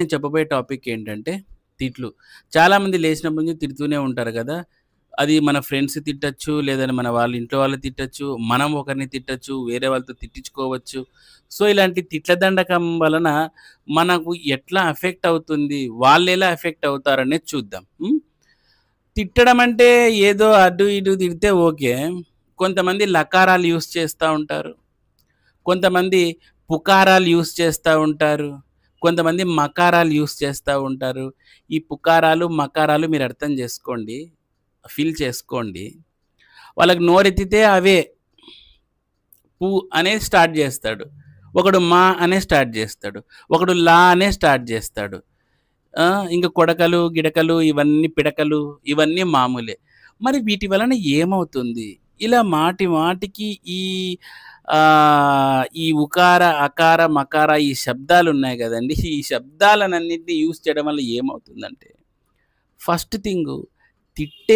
నేను చెప్పబోయే టాపిక్ ఏంటంటే తిట్లు. చాలామంది లేచినప్పటి నుంచి తిడుతూనే ఉంటారు గదా! అది మన ఫ్రెండ్స్ తిట్టొచ్చు, లేదంటే మన వాళ్ళ ఇంట్లో వాళ్ళు తిట్టొచ్చు, మనం ఒకరిని తిట్టొచ్చు, వేరే వాళ్ళతో తిట్టించుకోవచ్చు. సో, ఇలాంటి తిట్ల దండకం వలన మనకు ఎట్లా ఎఫెక్ట్ అవుతుంది? వాళ్ళెలా ఎఫెక్ట్ అవుతారనేది చూద్దాం. తిట్టడం అంటే ఏదో అటు ఇటు తిడితే ఓకే. కొంతమంది లకారాలు యూజ్ చేస్తా ఉంటారు. కొంతమంది పుకారాలు యూజ్ చేస్తా ఉంటారు. కొంతమంది మకారాలు యూజ్ చేస్తా ఉంటారు. ఈ పుకారాలు, మకారాలు మీరు అర్థం జేసుకోండి. ఫీల్ చేసుకోండి. వాళ్ళకి నోరెత్తితే అవే. పు అనేది స్టార్ట్ జేస్తాడు. ఒకడు మా అనే స్టార్ట్ జేస్తాడు. ఒకడు లా అనే స్టార్ట్ జేస్తాడు. ఆ! ఇంక కొడకలు, గిడకలు ఇవన్నీ పిడకలు ఇవన్నీ మామూలే. మరి వీటి వలన ఏమవుతుంది? ఇలా మాటి మాటికి ఈ ఉకార, అకార, మకార ఈ శబ్దాలున్నాయి గదండీ! ఈ శబ్దాలనన్నిటిని యూజ్ చేయడం వల్ల ఏమవుతుందంటే, ఫస్ట్ థింగు తిట్టే